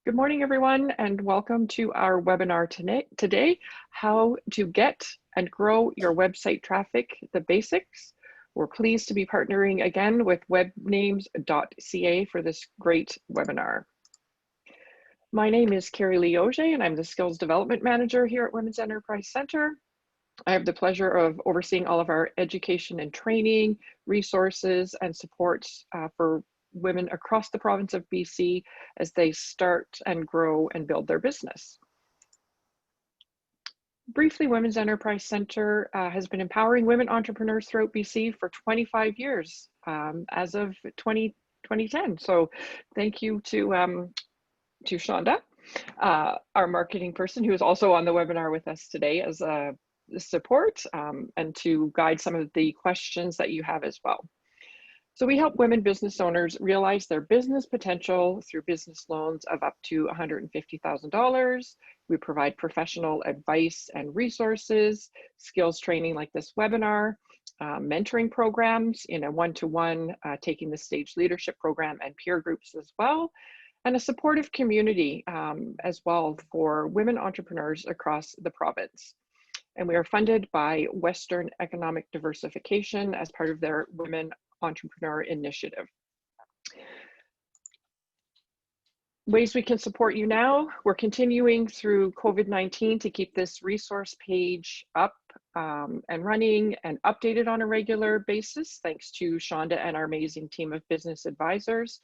Good morning, everyone, and welcome to our webinar today, how to get and grow your website traffic, the basics. We're pleased to be partnering again with Webnames.ca for this great webinar. My name is Carrie Lee Auger, and I'm the Skills Development Manager here at Women's Enterprise Center. I have the pleasure of overseeing all of our education and training, resources, and supports for women across the province of BC as they start and grow and build their business. Briefly, Women's Enterprise Center has been empowering women entrepreneurs throughout BC for 25 years as of 2010. So thank you to Shonda, our marketing person, who is also on the webinar with us today as a support and to guide some of the questions that you have as well. So we help women business owners realize their business potential through business loans of up to $150,000. We provide professional advice and resources, skills training like this webinar, mentoring programs in a one-to-one taking the stage leadership program and peer groups as well, and a supportive community as well for women entrepreneurs across the province. And we are funded by Western Economic Diversification as part of their Women Entrepreneur Initiative. Ways we can support you now: we're continuing through COVID-19 to keep this resource page up and running and updated on a regular basis, thanks to Shonda and our amazing team of business advisors.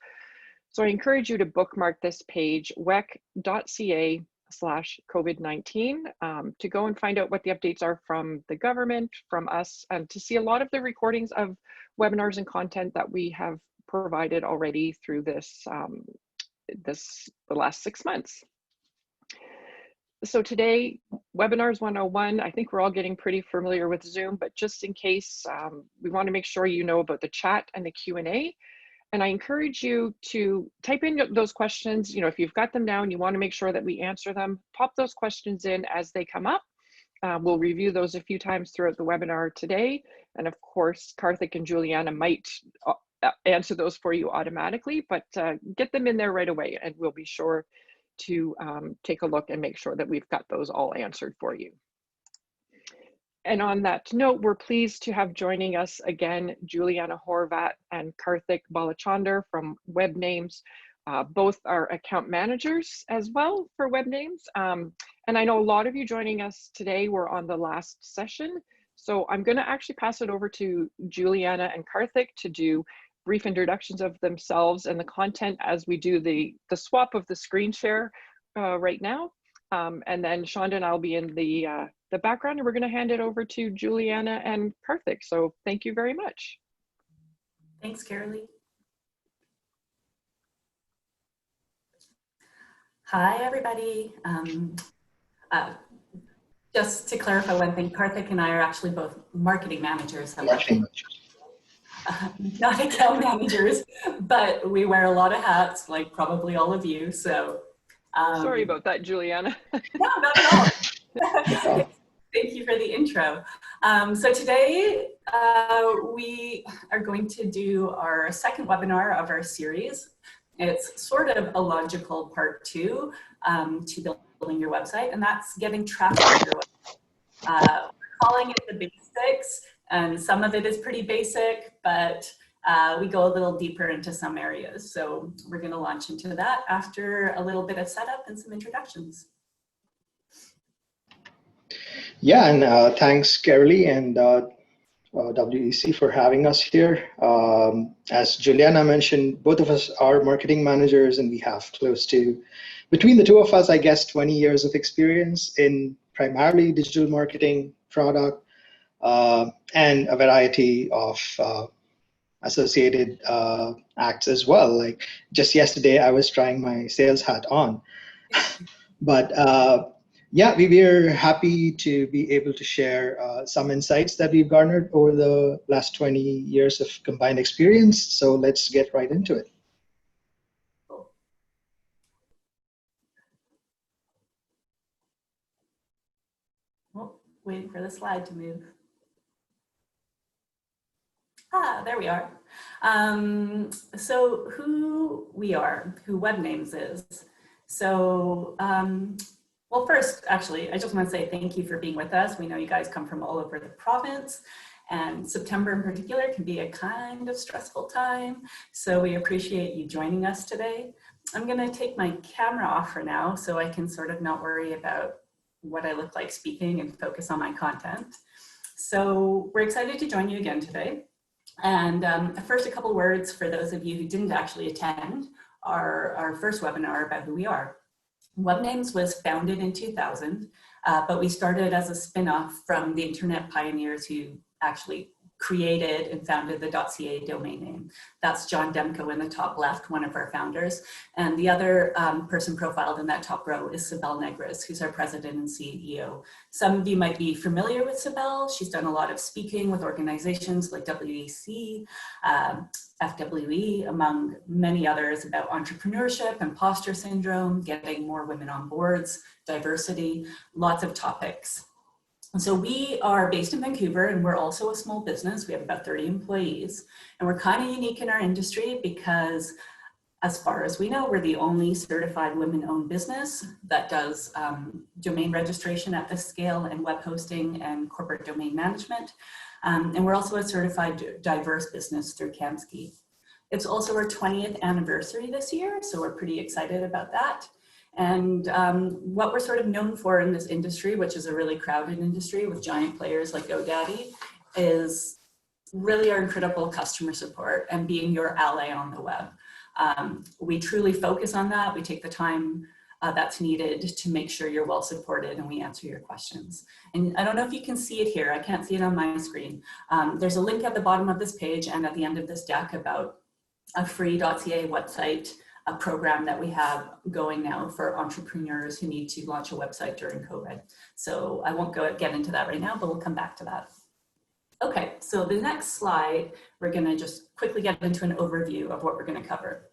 So I encourage you to bookmark this page, wec.ca/COVID-19, to go and find out what the updates are from the government, from us, and to see a lot of the recordings of webinars and content that we have provided already through this, the last 6 months. So today, Webinars 101, I think we're all getting pretty familiar with Zoom, but just in case, we want to make sure you know about the chat and the Q&A. And I encourage you to type in those questions. You know, if you've got them down, you want to make sure that we answer them, pop those questions in as they come up. We'll review those a few times throughout the webinar today. And of course, Karthik and Juliana might answer those for you automatically, but get them in there right away and we'll be sure to take a look and make sure that we've got those all answered for you. And on that note, we're pleased to have joining us again, Juliana Horvat and Karthik Balachandar from Webnames. Both are account managers as well for Webnames. And I know a lot of you joining us today were on the last session. So I'm gonna actually pass it over to Juliana and Karthik to do brief introductions of themselves and the content as we do the swap of the screen share right now. And then Shonda and I'll be in the background, and we're going to hand it over to Juliana and Karthik. So thank you very much. Thanks, Carolee. Hi, everybody. Just to clarify one thing, Karthik and I are actually both marketing managers. Not account managers, but we wear a lot of hats, like probably all of you. So sorry about that, Juliana. No, not at all. Thank you for the intro. So today we are going to do our second webinar of our series. It's sort of a logical part 2 to building your website, and that's getting traffic to your website. We're calling it the basics, and some of it is pretty basic, but we go a little deeper into some areas. So we're going to launch into that after a little bit of setup and some introductions. Yeah, and thanks, Carolee and WEC for having us here. As Juliana mentioned, both of us are marketing managers, and we have close to, between the two of us, I guess, 20 years of experience in primarily digital marketing, product, and a variety of associated acts as well. Like just yesterday, I was trying my sales hat on. But yeah, we were happy to be able to share some insights that we've garnered over the last 20 years of combined experience. So let's get right into it. Oh, waiting for the slide to move. There we are. So who we are, who Webnames is. So, well, first, actually, I just want to say thank you for being with us. We know you guys come from all over the province, and September in particular can be a kind of stressful time. So we appreciate you joining us today. I'm going to take my camera off for now so I can sort of not worry about what I look like speaking and focus on my content. So we're excited to join you again today. And first, a couple words for those of you who didn't actually attend our first webinar about who we are. Webnames was founded in 2000, but we started as a spin-off from the internet pioneers who actually created and founded the .ca domain name. That's John Demko in the top left, one of our founders. And the other person profiled in that top row is Sibel Negris, who's our president and CEO. Some of you might be familiar with Sibel. She's done a lot of speaking with organizations like WEC, FWE, among many others, about entrepreneurship, imposter syndrome, getting more women on boards, diversity, lots of topics. So we are based in Vancouver, and we're also a small business. We have about 30 employees, and we're kind of unique in our industry because, as far as we know, we're the only certified women-owned business that does domain registration at this scale and web hosting and corporate domain management. And we're also a certified diverse business through Kamski. It's also our 20th anniversary this year, so we're pretty excited about that. And what we're sort of known for in this industry, which is a really crowded industry with giant players like GoDaddy, is really our incredible customer support and being your ally on the web. We truly focus on that. We take the time that's needed to make sure you're well supported and we answer your questions. And I don't know if you can see it here. I can't see it on my screen. There's a link at the bottom of this page and at the end of this deck about a free .ca website, a program that we have going now for entrepreneurs who need to launch a website during COVID. So I won't get into that right now, but we'll come back to that. Okay, so the next slide, we're gonna just quickly get into an overview of what we're gonna cover.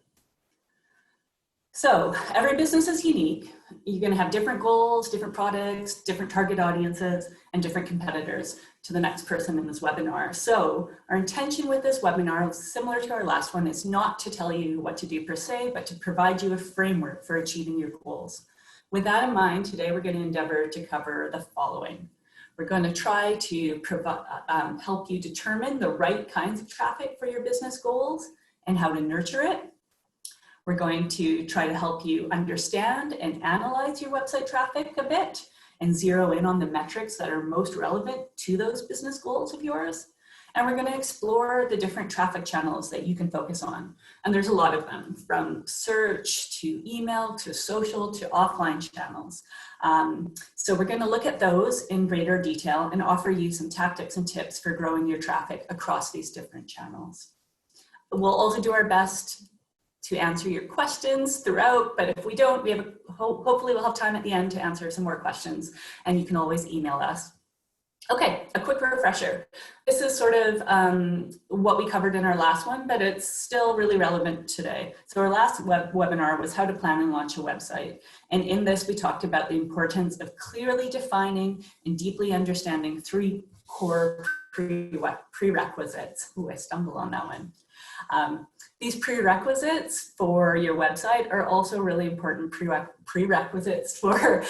So every business is unique. You're going to have different goals, different products, different target audiences, and different competitors to the next person in this webinar. So our intention with this webinar, similar to our last one, is not to tell you what to do per se, but to provide you a framework for achieving your goals. With that in mind, today we're going to endeavor to cover the following. We're going to try to help you determine the right kinds of traffic for your business goals and how to nurture it. We're going to try to help you understand and analyze your website traffic a bit and zero in on the metrics that are most relevant to those business goals of yours. And we're going to explore the different traffic channels that you can focus on. And there's a lot of them, from search to email to social to offline channels. So we're going to look at those in greater detail and offer you some tactics and tips for growing your traffic across these different channels. We'll also do our best to answer your questions throughout, but if we don't, we have hopefully we'll have time at the end to answer some more questions, and you can always email us. Okay, a quick refresher. This is sort of what we covered in our last one, but it's still really relevant today. So our last webinar was how to plan and launch a website. And in this, we talked about the importance of clearly defining and deeply understanding 3 core prerequisites. Ooh, I stumbled on that one. These prerequisites for your website are also really important prerequisites for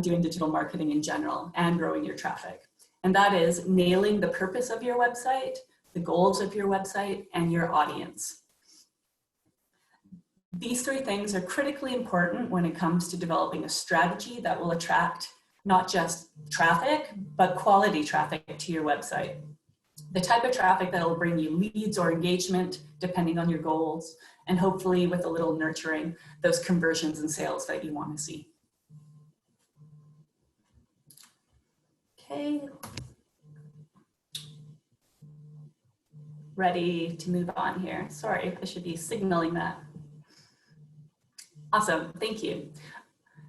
doing digital marketing in general and growing your traffic. And that is nailing the purpose of your website, the goals of your website, and your audience. These 3 things are critically important when it comes to developing a strategy that will attract not just traffic, but quality traffic to your website. The type of traffic that will bring you leads or engagement, depending on your goals, and hopefully with a little nurturing, those conversions and sales that you want to see. Okay. Ready to move on here. Sorry, I should be signaling that. Awesome, thank you.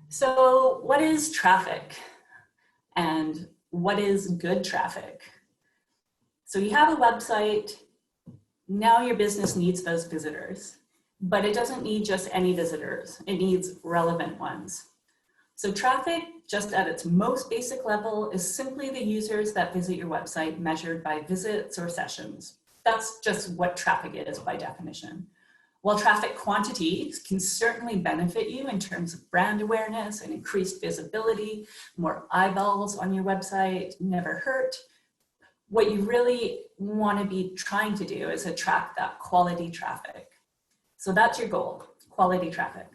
So what is traffic? And what is good traffic? So you have a website, now your business needs those visitors, but it doesn't need just any visitors, it needs relevant ones. So traffic, just at its most basic level, is simply the users that visit your website measured by visits or sessions. That's just what traffic is by definition. While traffic quantity can certainly benefit you in terms of brand awareness and increased visibility, more eyeballs on your website never hurt. What you really want to be trying to do is attract that quality traffic. So that's your goal, quality traffic.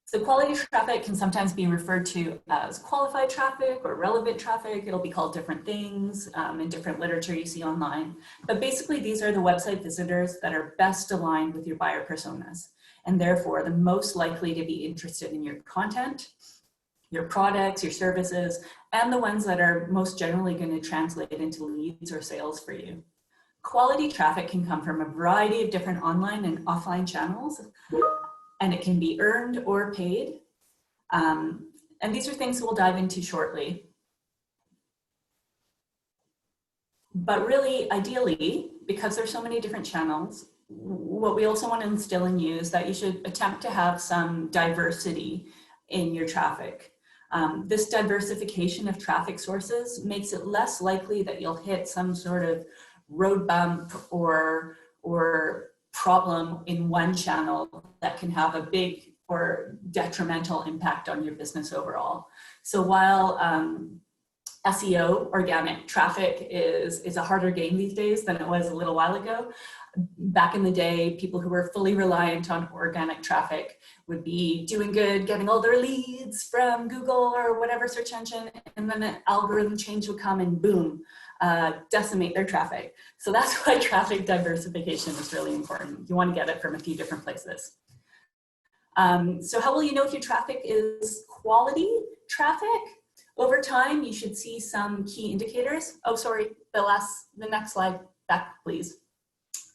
So quality traffic can sometimes be referred to as qualified traffic or relevant traffic. It'll be called different things in different literature you see online. But basically, these are the website visitors that are best aligned with your buyer personas, and therefore the most likely to be interested in your content, your products, your services, and the ones that are most generally going to translate into leads or sales for you. Quality traffic can come from a variety of different online and offline channels, and it can be earned or paid. And these are things we'll dive into shortly. But really, ideally, because there's so many different channels, what we also want to instill in you is that you should attempt to have some diversity in your traffic. This diversification of traffic sources makes it less likely that you'll hit some sort of road bump or problem in one channel that can have a big or detrimental impact on your business overall. So while SEO, organic traffic, is a harder game these days than it was a little while ago, back in the day, people who were fully reliant on organic traffic would be doing good, getting all their leads from Google or whatever search engine, and then an algorithm change would come and boom, decimate their traffic. So that's why traffic diversification is really important. You want to get it from a few different places. So how will you know if your traffic is quality traffic? Over time, you should see some key indicators. Oh, sorry, the next slide back, please.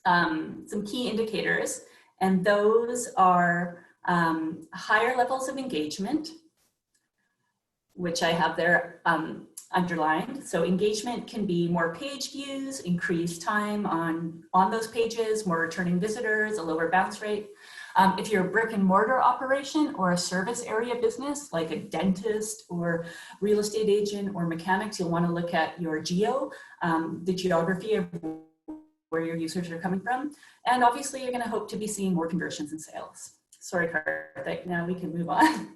Some key indicators, and those are higher levels of engagement, which I have there underlined. So engagement can be more page views, increased time on those pages, more returning visitors, a lower bounce rate. If you're a brick and mortar operation or a service area business, like a dentist or real estate agent or mechanics, you'll want to look at your geo, the geography of where your users are coming from. And obviously you're going to hope to be seeing more conversions and sales. Sorry, Karthik, now we can move on.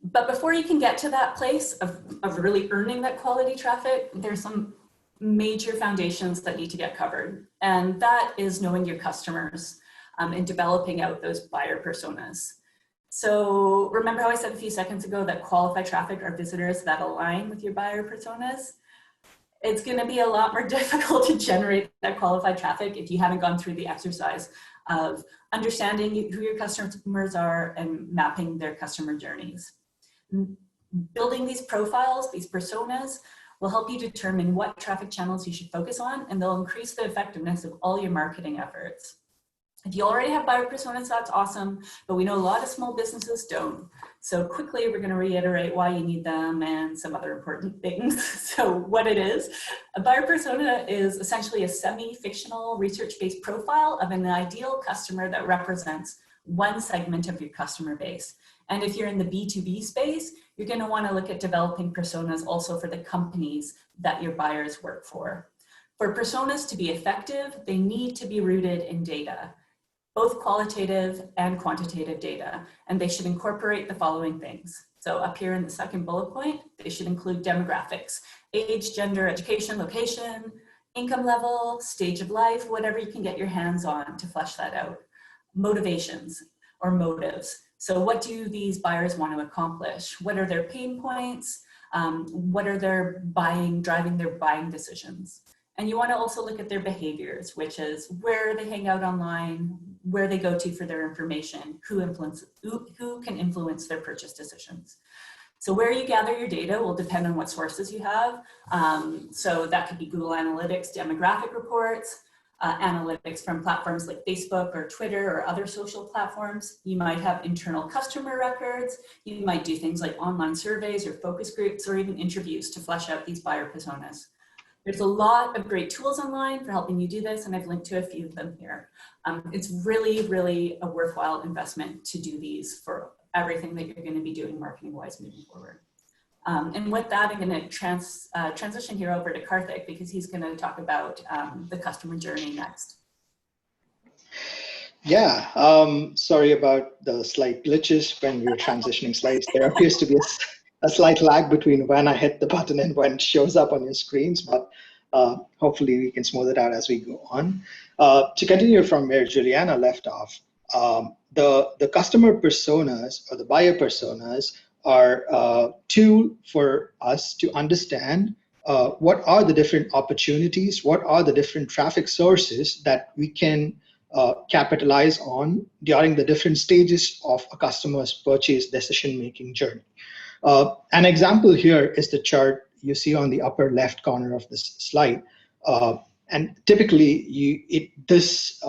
But before you can get to that place of really earning that quality traffic, there's some major foundations that need to get covered. And that is knowing your customers and developing out those buyer personas. So remember how I said a few seconds ago that qualified traffic are visitors that align with your buyer personas? It's going to be a lot more difficult to generate that qualified traffic if you haven't gone through the exercise of understanding who your customers are and mapping their customer journeys. Building these profiles, these personas, will help you determine what traffic channels you should focus on, and they'll increase the effectiveness of all your marketing efforts. If you already have buyer personas, that's awesome, but we know a lot of small businesses don't. So quickly, we're going to reiterate why you need them and some other important things. So what it is, a buyer persona is essentially a semi-fictional research-based profile of an ideal customer that represents one segment of your customer base. And if you're in the B2B space, you're going to want to look at developing personas also for the companies that your buyers work for. For personas to be effective, they need to be rooted in data, both qualitative and quantitative data, and they should incorporate the following things. So up here in the second bullet point, they should include demographics, age, gender, education, location, income level, stage of life, whatever you can get your hands on to flesh that out. Motivations or motives. So what do these buyers want to accomplish? What are their pain points? What are their driving their buying decisions? And you want to also look at their behaviors, which is where they hang out online, where they go to for their information, who can influence their purchase decisions. So where you gather your data will depend on what sources you have. So that could be Google Analytics, demographic reports, analytics from platforms like Facebook or Twitter or other social platforms. You might have internal customer records. You might do things like online surveys or focus groups or even interviews to flesh out these buyer personas. There's a lot of great tools online for helping you do this, and I've linked to a few of them here. It's really, really a worthwhile investment to do these for everything that you're going to be doing marketing-wise moving forward. And with that, I'm going to transition here over to Karthik because he's going to talk about the customer journey next. Yeah, sorry about the slight glitches when we were transitioning slides. There appears to be a slight lag between when I hit the button and when it shows up on your screens, but hopefully we can smooth it out as we go on. To continue from where Juliana left off, the customer personas or the buyer personas are a tool for us to understand what are the different opportunities, what are the different traffic sources that we can capitalize on during the different stages of a customer's purchase decision-making journey. An example here is the chart you see on the upper left corner of this slide. And typically, this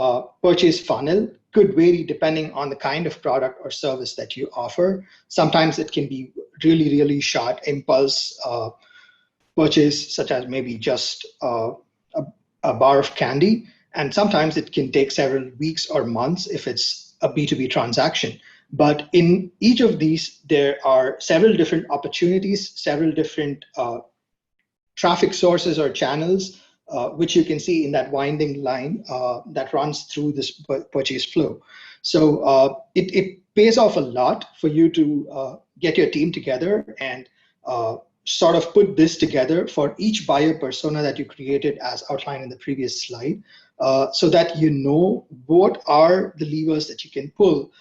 purchase funnel could vary depending on the kind of product or service that you offer. Sometimes it can be really, really short impulse purchase, such as maybe just a bar of candy. And sometimes it can take several weeks or months if it's a B2B transaction. But in each of these, there are several different opportunities, several different traffic sources or channels, which you can see in that winding line that runs through this purchase flow. So it pays off a lot for you to get your team together and sort of put this together for each buyer persona that you created as outlined in the previous slide, so that you know what are the levers that you can pull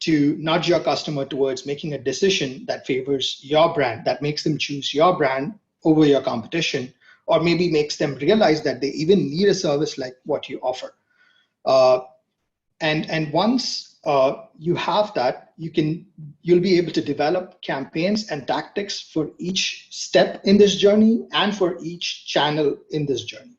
to nudge your customer towards making a decision that favors your brand, that makes them choose your brand over your competition, or maybe makes them realize that they even need a service like what you offer. And once you have that, you'll be able to develop campaigns and tactics for each step in this journey and for each channel in this journey.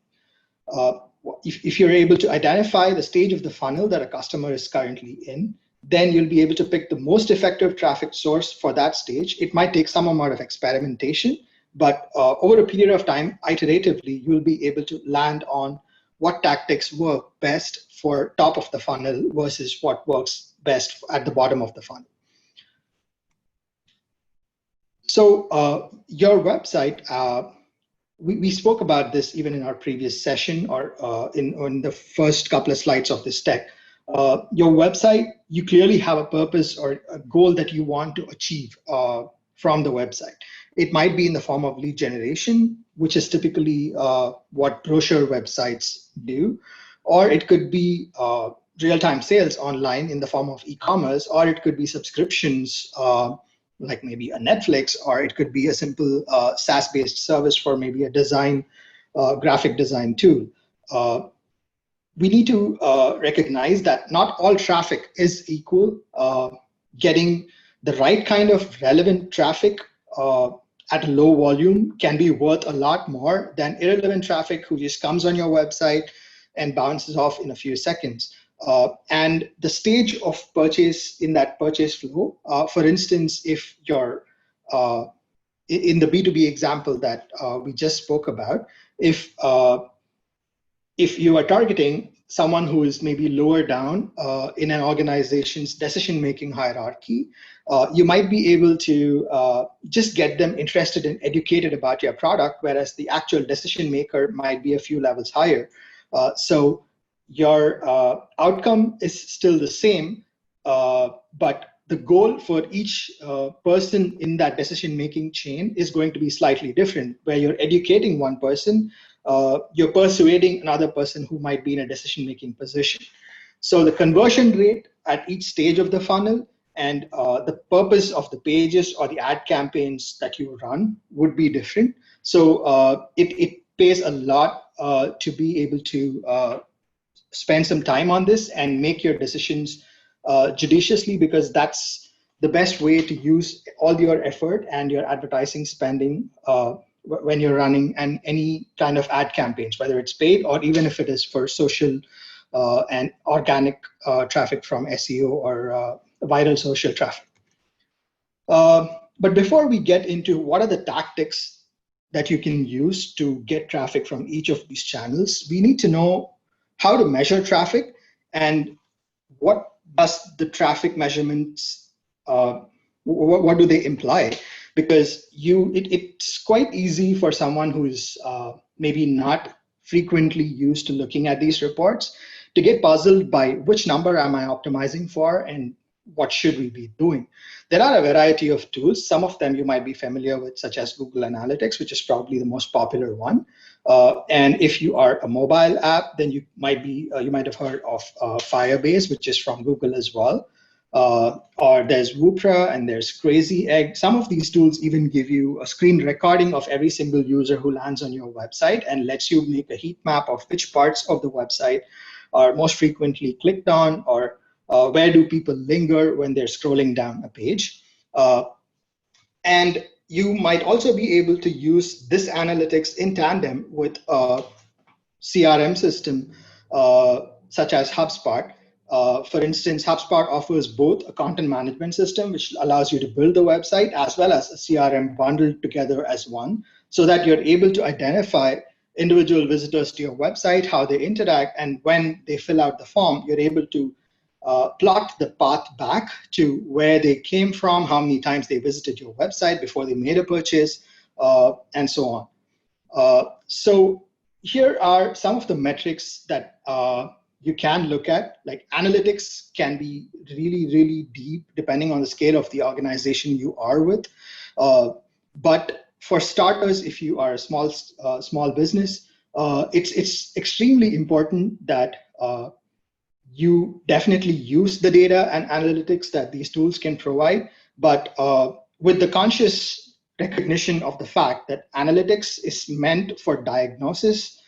If you're able to identify the stage of the funnel that a customer is currently in, then you'll be able to pick the most effective traffic source for that stage. It might take some amount of experimentation, but over a period of time, iteratively, you'll be able to land on what tactics work best for top of the funnel versus what works best at the bottom of the funnel. So your website, we spoke about this even in our previous session or in the first couple of slides of this deck. Your website, you clearly have a purpose or a goal that you want to achieve from the website. It might be in the form of lead generation, which is typically what brochure websites do, or it could be real-time sales online in the form of e-commerce, or it could be subscriptions like maybe a Netflix, or it could be a simple SaaS-based service for maybe a design, graphic design tool. We need to recognize that not all traffic is equal. Getting the right kind of relevant traffic at a low volume can be worth a lot more than irrelevant traffic who just comes on your website and bounces off in a few seconds. And the stage of purchase in that purchase flow, for instance, if you're in the B2B example that we just spoke about, if you are targeting someone who is maybe lower down in an organization's decision-making hierarchy, you might be able to just get them interested and educated about your product, whereas the actual decision maker might be a few levels higher. So your outcome is still the same, but the goal for each person in that decision-making chain is going to be slightly different. Where you're educating one person, you're persuading another person who might be in a decision-making position. So the conversion rate at each stage of the funnel and the purpose of the pages or the ad campaigns that you run would be different. So it pays a lot to be able to spend some time on this and make your decisions judiciously, because that's the best way to use all your effort and your advertising spending when you're running any kind of ad campaigns, whether it's paid or even if it is for social and organic traffic from SEO or viral social traffic. But before we get into what are the tactics that you can use to get traffic from each of these channels, we need to know how to measure traffic and what does the traffic measurements, what do they imply? because it's quite easy for someone who is maybe not frequently used to looking at these reports to get puzzled by which number am I optimizing for and what should we be doing. There are a variety of tools. Some of them you might be familiar with, such as Google Analytics, which is probably the most popular one. And if you are a mobile app, then you might have heard of Firebase, which is from Google as well. Or there's Woopra and there's Crazy Egg. Some of these tools even give you a screen recording of every single user who lands on your website and lets you make a heat map of which parts of the website are most frequently clicked on, or where do people linger when they're scrolling down a page. And you might also be able to use this analytics in tandem with a CRM system such as HubSpot. For instance, HubSpot offers both a content management system, which allows you to build the website, as well as a CRM bundled together as one, so that you're able to identify individual visitors to your website, how they interact, and when they fill out the form, you're able to plot the path back to where they came from, how many times they visited your website before they made a purchase, and so on. So here are some of the metrics that you can look at. Like, analytics can be really, really deep depending on the scale of the organization you are with. But for starters, if you are a small business, it's extremely important that you definitely use the data and analytics that these tools can provide, but with the conscious recognition of the fact that analytics is meant for diagnosis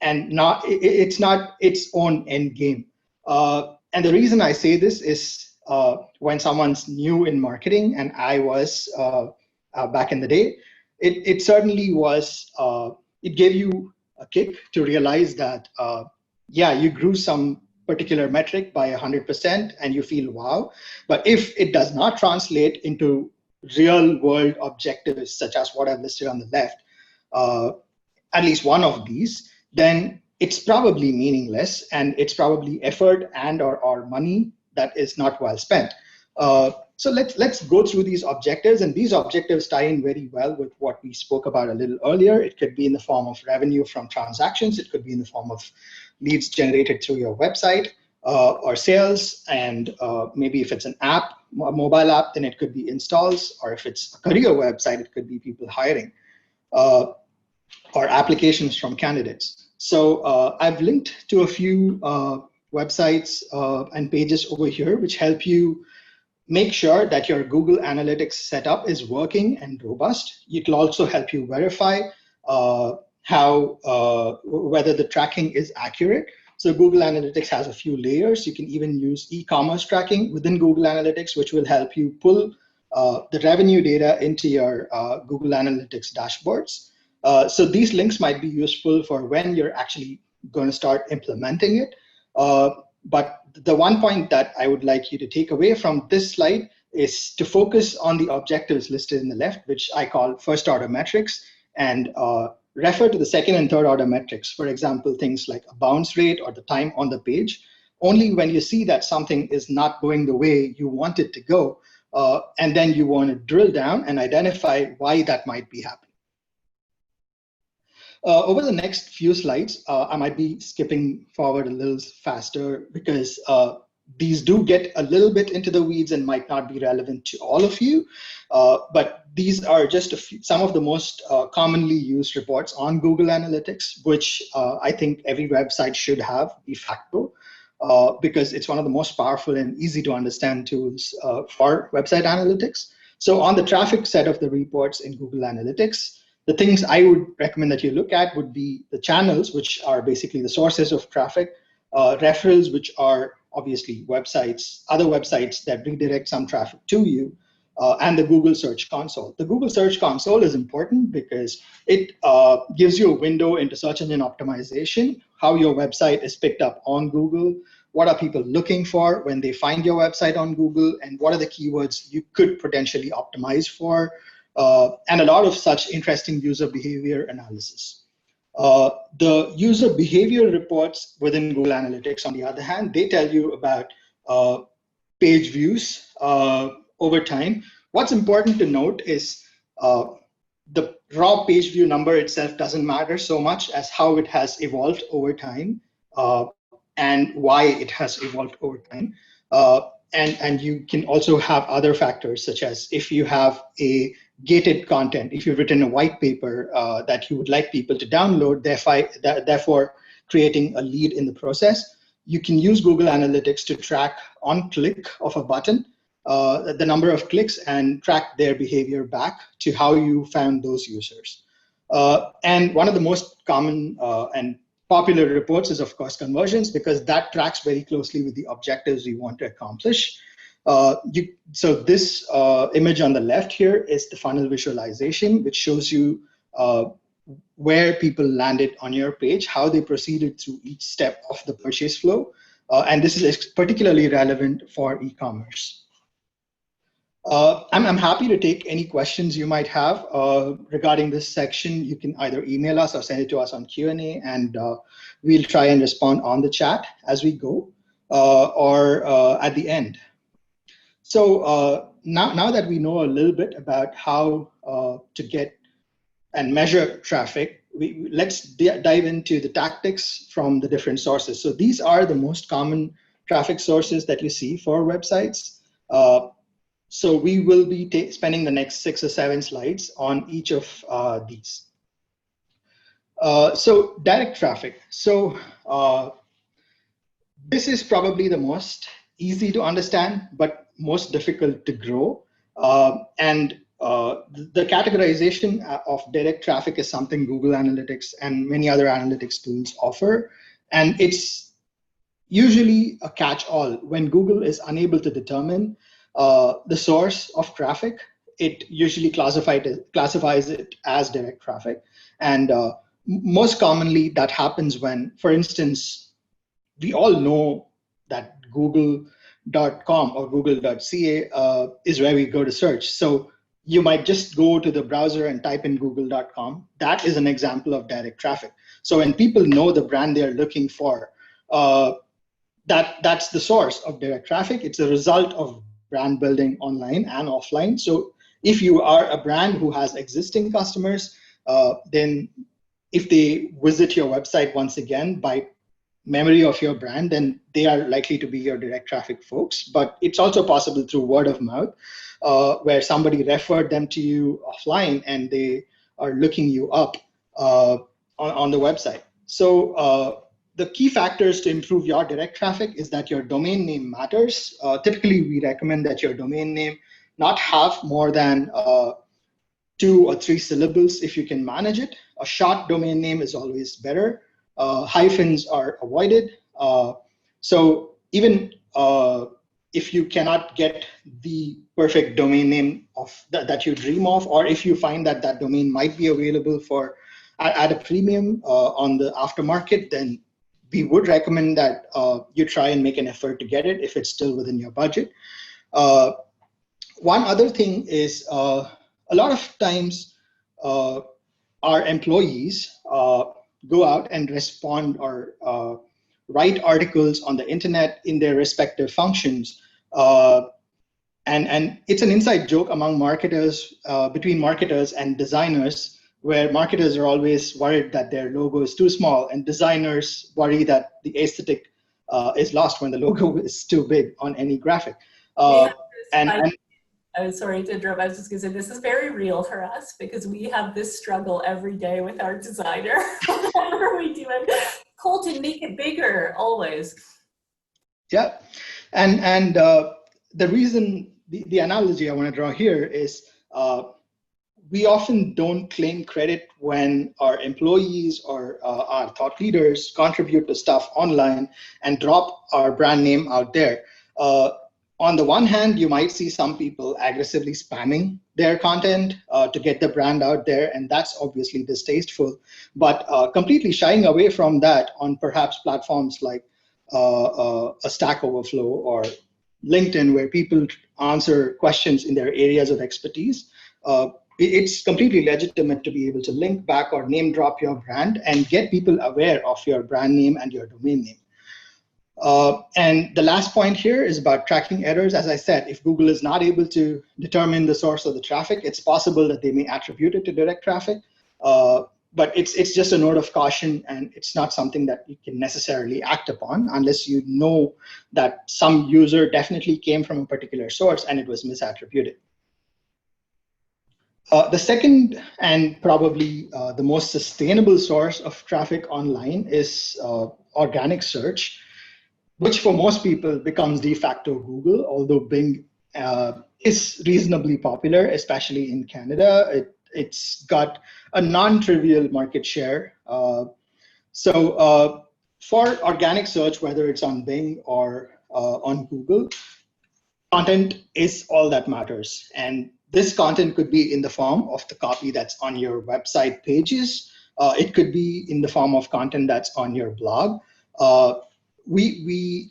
and it's not its own end game. And the reason I say this is when someone's new in marketing, and I was back in the day, it certainly was, it gave you a kick to realize that, yeah, you grew some particular metric by 100% and you feel wow. But if it does not translate into real world objectives, such as what I've listed on the left, at least one of these, then it's probably meaningless, and it's probably effort and or money that is not well spent. So let's go through these objectives, and these objectives tie in very well with what we spoke about a little earlier. It could be in the form of revenue from transactions. It could be in the form of leads generated through your website, or sales, and maybe if it's an app, a mobile app, then it could be installs, or if it's a career website, it could be people hiring, or applications from candidates. So I've linked to a few websites and pages over here, which help you make sure that your Google Analytics setup is working and robust. It will also help you verify whether the tracking is accurate. So Google Analytics has a few layers. You can even use e-commerce tracking within Google Analytics, which will help you pull the revenue data into your Google Analytics dashboards. So these links might be useful for when you're actually going to start implementing it. But the one point that I would like you to take away from this slide is to focus on the objectives listed in the left, which I call first order metrics, and refer to the second and third order metrics. For example, things like a bounce rate or the time on the page. Only when you see that something is not going the way you want it to go, and then you want to drill down and identify why that might be happening. Over the next few slides, I might be skipping forward a little faster because these do get a little bit into the weeds and might not be relevant to all of you. But these are just some of the most commonly used reports on Google Analytics, which I think every website should have de facto, because it's one of the most powerful and easy to understand tools for website analytics. So on the traffic set of the reports in Google Analytics, the things I would recommend that you look at would be the channels, which are basically the sources of traffic, referrals, which are obviously websites, other websites that redirect some traffic to you, and the Google Search Console. The Google Search Console is important because it gives you a window into search engine optimization, how your website is picked up on Google, what are people looking for when they find your website on Google, and what are the keywords you could potentially optimize for, and a lot of such interesting user behavior analysis. The user behavior reports within Google Analytics, on the other hand, they tell you about page views over time, what's important to note is the raw page view number itself doesn't matter so much as how it has evolved over time and why it has evolved over time. And you can also have other factors, such as if you have a gated content, if you've written a white paper that you would like people to download, therefore creating a lead in the process. You can use Google Analytics to track on click of a button the number of clicks and track their behavior back to how you found those users. And one of the most common and popular reports is, of course, conversions, because that tracks very closely with the objectives we want to accomplish. So this image on the left here is the funnel visualization, which shows you where people landed on your page, how they proceeded through each step of the purchase flow. And this is particularly relevant for e-commerce. I'm happy to take any questions you might have regarding this section. You can either email us or send it to us on Q&A, and we'll try and respond on the chat as we go or at the end. So now that we know a little bit about how to get and measure traffic, let's dive into the tactics from the different sources. So these are the most common traffic sources that you see for websites. So we will be spending the next 6 or 7 slides on each of these. So direct traffic. So this is probably the most easy to understand, but most difficult to grow. And the categorization of direct traffic is something Google Analytics and many other analytics tools offer. And it's usually a catch-all. When Google is unable to determine the source of traffic, it usually classifies it as direct traffic. And most commonly that happens when, for instance, we all know that google.com or google.ca is where we go to search. So you might just go to the browser and type in google.com. That is an example of direct traffic. So when people know the brand they're looking for, that's the source of direct traffic. It's a result of brand building online and offline. So if you are a brand who has existing customers, then if they visit your website once again by memory of your brand, then they are likely to be your direct traffic folks. But it's also possible through word of mouth, where somebody referred them to you offline and they are looking you up on the website. So the key factors to improve your direct traffic is that your domain name matters. Typically, we recommend that your domain name not have more than 2 or 3 syllables if you can manage it. A short domain name is always better. Hyphens are avoided. So even if you cannot get the perfect domain name that you dream of, or if you find that that domain might be available at a premium on the aftermarket, then we would recommend that you try and make an effort to get it if it's still within your budget. One other thing is a lot of times our employees go out and respond or write articles on the internet in their respective functions. And it's an inside joke among marketers, between marketers and designers, where marketers are always worried that their logo is too small, and designers worry that the aesthetic is lost when the logo is too big on any graphic. I'm sorry to interrupt. I was just going to say, this is very real for us because we have this struggle every day with our designer. Whenever we do it, Colton, make it bigger, always. Yeah, and the reason, the analogy I want to draw here is we often don't claim credit when our employees or our thought leaders contribute to stuff online and drop our brand name out there. On the one hand, you might see some people aggressively spamming their content to get the brand out there, and that's obviously distasteful. But completely shying away from that on perhaps platforms like a Stack Overflow or LinkedIn, where people answer questions in their areas of expertise, it's completely legitimate to be able to link back or name drop your brand and get people aware of your brand name and your domain name. And the last point here is about tracking errors. As I said, if Google is not able to determine the source of the traffic, it's possible that they may attribute it to direct traffic. But it's just a note of caution, and it's not something that you can necessarily act upon unless you know that some user definitely came from a particular source and it was misattributed. The second and probably the most sustainable source of traffic online is organic search, which for most people becomes de facto Google, although Bing is reasonably popular, especially in Canada. It's got a non-trivial market share. So for organic search, whether it's on Bing or on Google, content is all that matters. And this content could be in the form of the copy that's on your website pages. It could be in the form of content that's on your blog. We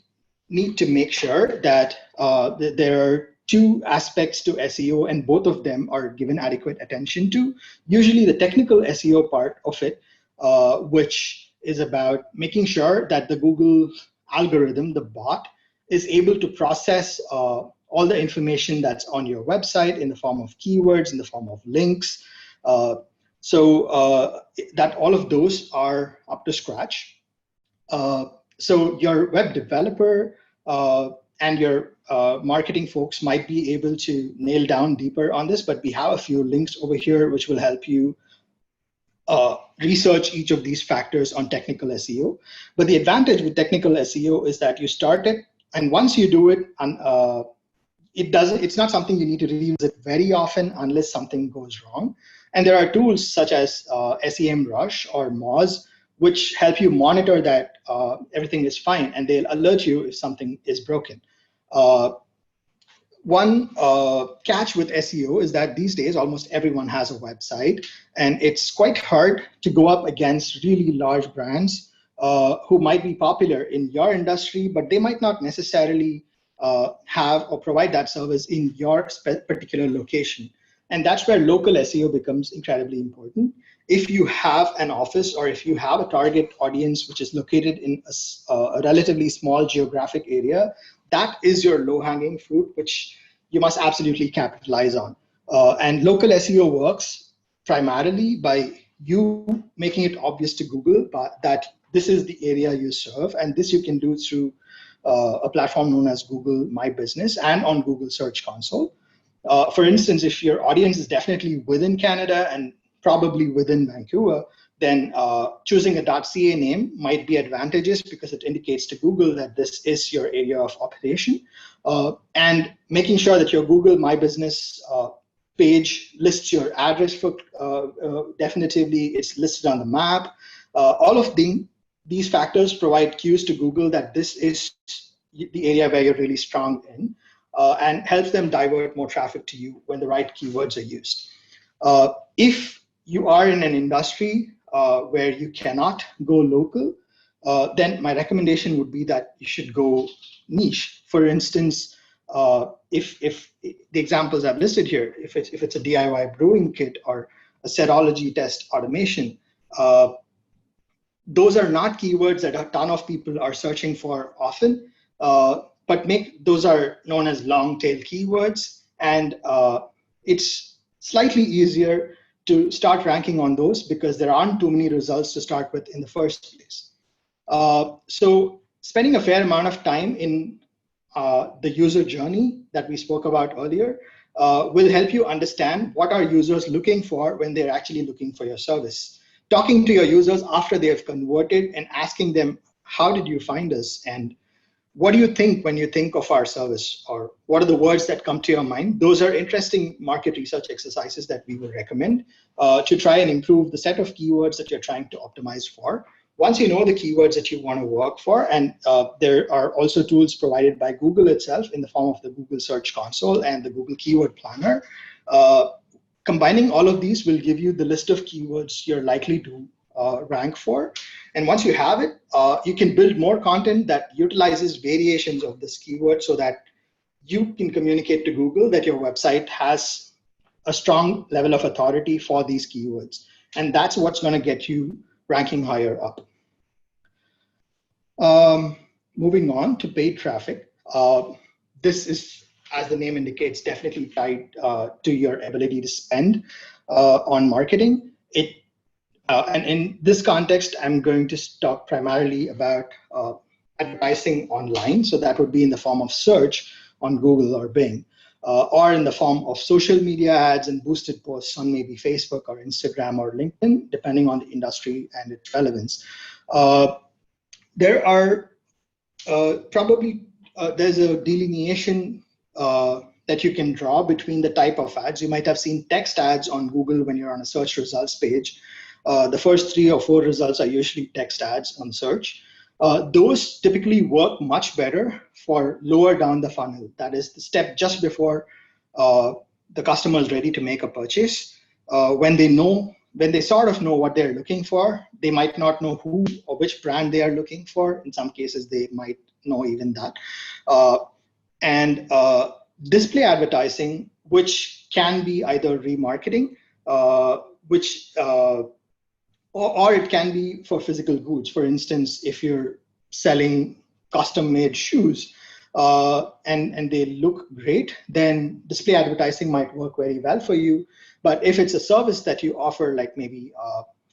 need to make sure that there are two aspects to SEO, and both of them are given adequate attention to. Usually the technical SEO part of it, which is about making sure that the Google algorithm, the bot, is able to process all the information that's on your website in the form of keywords, in the form of links, so that all of those are up to scratch. So your web developer and your marketing folks might be able to nail down deeper on this, but we have a few links over here which will help you research each of these factors on technical SEO. But the advantage with technical SEO is that you start it, and once you do it, it's not something you need to revisit very often unless something goes wrong. And there are tools such as SEMrush or Moz, which help you monitor that everything is fine, and they'll alert you if something is broken. One catch with SEO is that these days almost everyone has a website, and it's quite hard to go up against really large brands who might be popular in your industry, but they might not necessarily have or provide that service in your particular location. And that's where local SEO becomes incredibly important. If you have an office or if you have a target audience which is located in a relatively small geographic area, that is your low-hanging fruit, which you must absolutely capitalize on. And local SEO works primarily by you making it obvious to Google that this is the area you serve, and this you can do through a platform known as Google My Business and on Google Search Console. For instance, if your audience is definitely within Canada and probably within Vancouver, then choosing a .ca name might be advantageous because it indicates to Google that this is your area of operation. And making sure that your Google My Business page lists your address for definitively, it's listed on the map. All of these factors provide cues to Google that this is the area where you're really strong in, and helps them divert more traffic to you when the right keywords are used. If you are in an industry where you cannot go local, then my recommendation would be that you should go niche. For instance, if the examples I've listed here, if it's a DIY brewing kit or a serology test automation, those are not keywords that a ton of people are searching for often, but those are known as long tail keywords, and it's slightly easier to start ranking on those because there aren't too many results to start with in the first place. So spending a fair amount of time in the user journey that we spoke about earlier will help you understand what are users looking for when they're actually looking for your service. Talking to your users after they have converted and asking them, how did you find us? And what do you think when you think of our service? Or what are the words that come to your mind? Those are interesting market research exercises that we would recommend to try and improve the set of keywords that you're trying to optimize for. Once you know the keywords that you want to work for, and there are also tools provided by Google itself in the form of the Google Search Console and the Google Keyword Planner, combining all of these will give you the list of keywords you're likely to rank for. And once you have it, you can build more content that utilizes variations of this keyword so that you can communicate to Google that your website has a strong level of authority for these keywords. And that's what's going to get you ranking higher up. moving on to paid traffic. This is, as the name indicates, definitely tied to your ability to spend on marketing. And in this context, I'm going to talk primarily about advertising online. So that would be in the form of search on Google or Bing, or in the form of social media ads and boosted posts on maybe Facebook or Instagram or LinkedIn, depending on the industry and its relevance. There are there's a delineation that you can draw between the type of ads. You might have seen text ads on Google when you're on a search results page. The first 3 or 4 results are usually text ads on search. Those typically work much better for lower down the funnel. That is the step just before the customer is ready to make a purchase. When they sort of know what they're looking for, they might not know who or which brand they are looking for. In some cases, they might know even that. And display advertising, which can be either remarketing, or it can be for physical goods. For instance, if you're selling custom-made shoes and they look great, then display advertising might work very well for you. But if it's a service that you offer, like maybe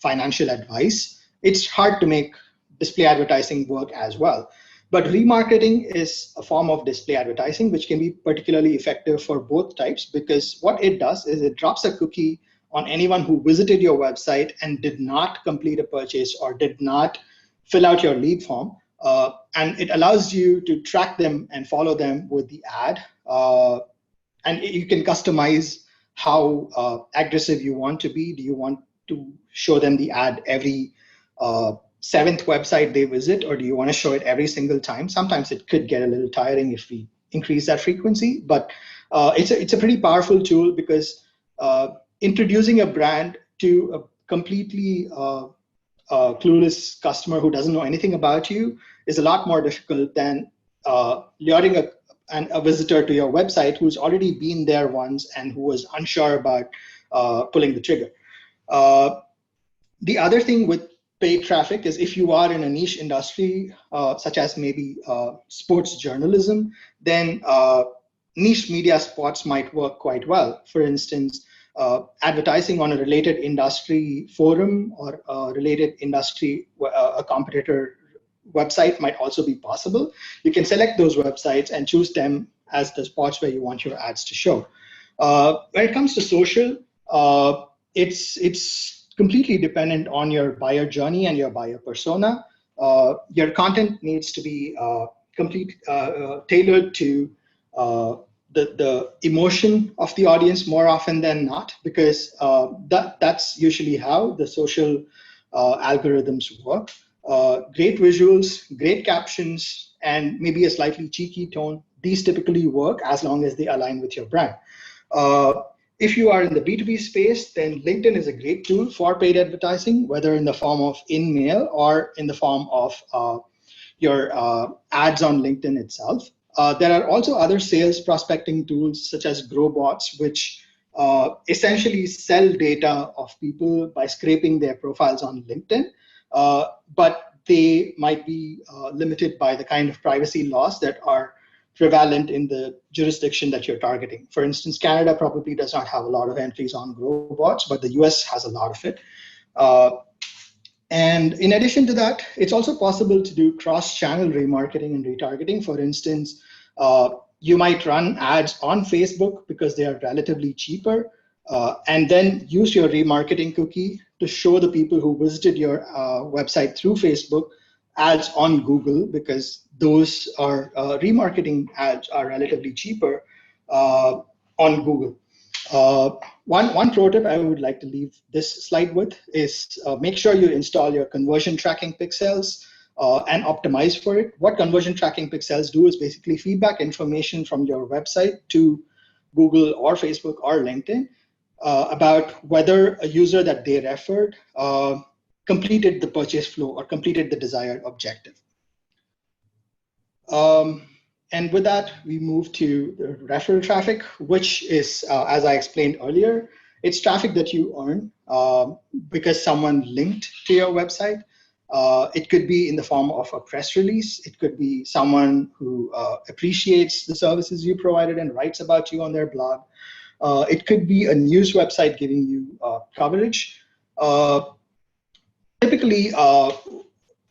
financial advice, it's hard to make display advertising work as well. But remarketing is a form of display advertising, which can be particularly effective for both types, because what it does is it drops a cookie on anyone who visited your website and did not complete a purchase or did not fill out your lead form. And it allows you to track them and follow them with the ad. And you can customize how aggressive you want to be. Do you want to show them the ad every 7th website they visit, or do you want to show it every single time? Sometimes it could get a little tiring if we increase that frequency, but it's a pretty powerful tool, because introducing a brand to a completely clueless customer who doesn't know anything about you is a lot more difficult than luring a visitor to your website who's already been there once and who was unsure about pulling the trigger. The other thing with paid traffic is, if you are in a niche industry, such as maybe sports journalism, then niche media spots might work quite well. For instance, advertising on a related industry forum or a related industry, a competitor website might also be possible. You can select those websites and choose them as the spots where you want your ads to show. When it comes to social, it's completely dependent on your buyer journey and your buyer persona. Your content needs to be tailored to the emotion of the audience more often than not, because that's usually how the social algorithms work. Great visuals, great captions, and maybe a slightly cheeky tone. These typically work as long as they align with your brand. If you are in the B2B space, then LinkedIn is a great tool for paid advertising, whether in the form of in-mail or in the form of your ads on LinkedIn itself. There are also other sales prospecting tools such as GrowBots, which essentially sell data of people by scraping their profiles on LinkedIn, but they might be limited by the kind of privacy laws that are prevalent in the jurisdiction that you're targeting. For instance, Canada probably does not have a lot of entries on GrowBots, but the US has a lot of it. And in addition to that, it's also possible to do cross-channel remarketing and retargeting. For instance, you might run ads on Facebook because they are relatively cheaper, and then use your remarketing cookie to show the people who visited your website through Facebook ads on Google, because those are remarketing ads are relatively cheaper on Google. One pro tip I would like to leave this slide with is make sure you install your conversion tracking pixels and optimize for it. What conversion tracking pixels do is basically feedback information from your website to Google or Facebook or LinkedIn about whether a user that they referred completed the purchase flow or completed the desired objective. And with that, we move to the referral traffic, which is, as I explained earlier, it's traffic that you earn because someone linked to your website. It could be in the form of a press release. It could be someone who appreciates the services you provided and writes about you on their blog. It could be a news website giving you coverage. Typically,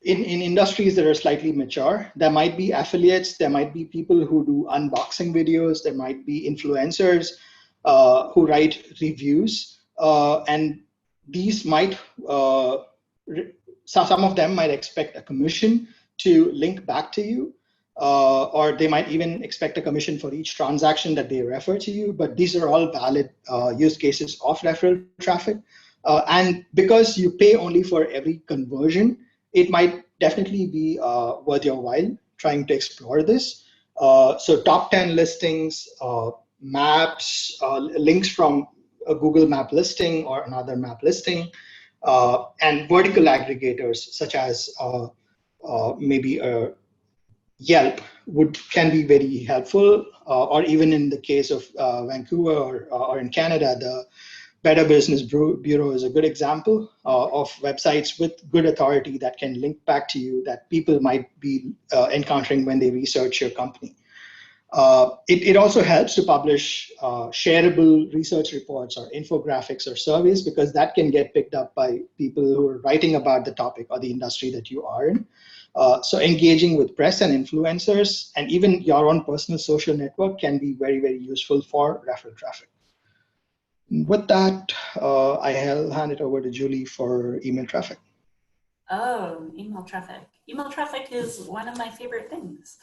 in industries that are slightly mature, there might be affiliates, there might be people who do unboxing videos, there might be influencers who write reviews, and these might, some of them might expect a commission to link back to you, or they might even expect a commission for each transaction that they refer to you, but these are all valid use cases of referral traffic. And because you pay only for every conversion, it might definitely be worth your while trying to explore this. So top 10 listings, maps, links from a Google map listing or another map listing, and vertical aggregators such as maybe a Yelp can be very helpful, or even in the case of Vancouver or in Canada, the Better Business Bureau is a good example of websites with good authority that can link back to you that people might be encountering when they research your company. It also helps to publish shareable research reports or infographics or surveys, because that can get picked up by people who are writing about the topic or the industry that you are in. So engaging with press and influencers and even your own personal social network can be very, very useful for referral traffic. With that, I'll hand it over to Julie for email traffic. Oh, email traffic. Email traffic is one of my favorite things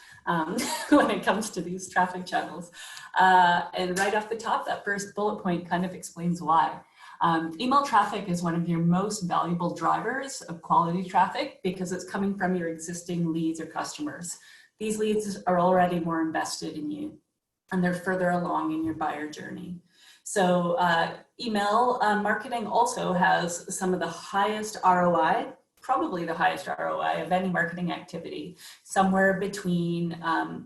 when it comes to these traffic channels. And right off the top, that first bullet point kind of explains why. Email traffic is one of your most valuable drivers of quality traffic because it's coming from your existing leads or customers. These leads are already more invested in you and they're further along in your buyer journey. So email marketing also has some of the highest ROI, probably the highest ROI of any marketing activity, somewhere between, I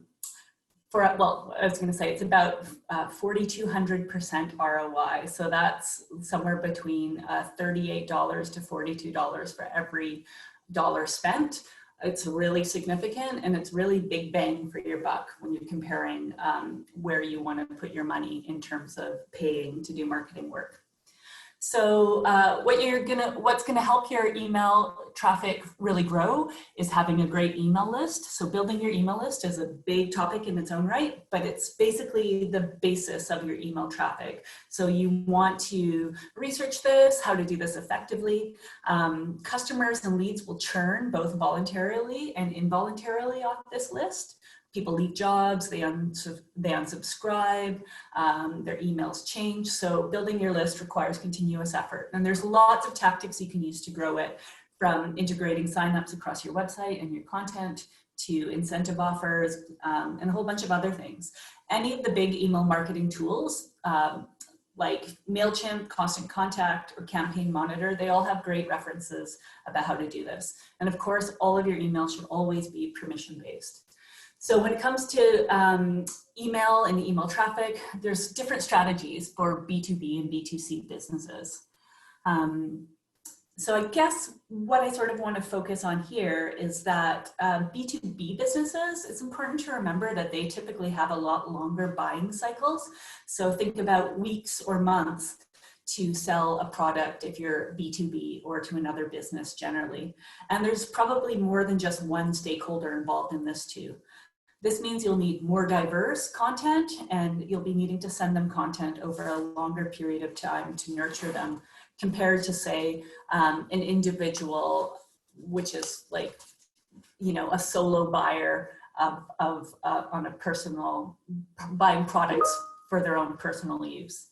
was going to say it's about 4,200% ROI. So that's somewhere between $38 to $42 for every dollar spent. It's really significant and it's really big bang for your buck when you're comparing where you want to put your money in terms of paying to do marketing work. So what's gonna help your email traffic really grow is having a great email list. So building your email list is a big topic in its own right, but it's basically the basis of your email traffic. So you want to research this, how to do this effectively. Customers and leads will churn both voluntarily and involuntarily off this list. People leave jobs, they unsubscribe, their emails change. So building your list requires continuous effort. And there's lots of tactics you can use to grow it, from integrating signups across your website and your content to incentive offers and a whole bunch of other things. Any of the big email marketing tools like MailChimp, Constant Contact, or Campaign Monitor, they all have great references about how to do this. And of course, all of your emails should always be permission-based. So when it comes to email and email traffic, there's different strategies for B2B and B2C businesses. So I guess what I sort of want to focus on here is that B2B businesses, it's important to remember that they typically have a lot longer buying cycles. So think about weeks or months to sell a product if you're B2B or to another business generally. And there's probably more than just one stakeholder involved in this too. This means you'll need more diverse content and you'll be needing to send them content over a longer period of time to nurture them, compared to say an individual, which is like, you know, a solo buyer on a personal, buying products for their own personal use.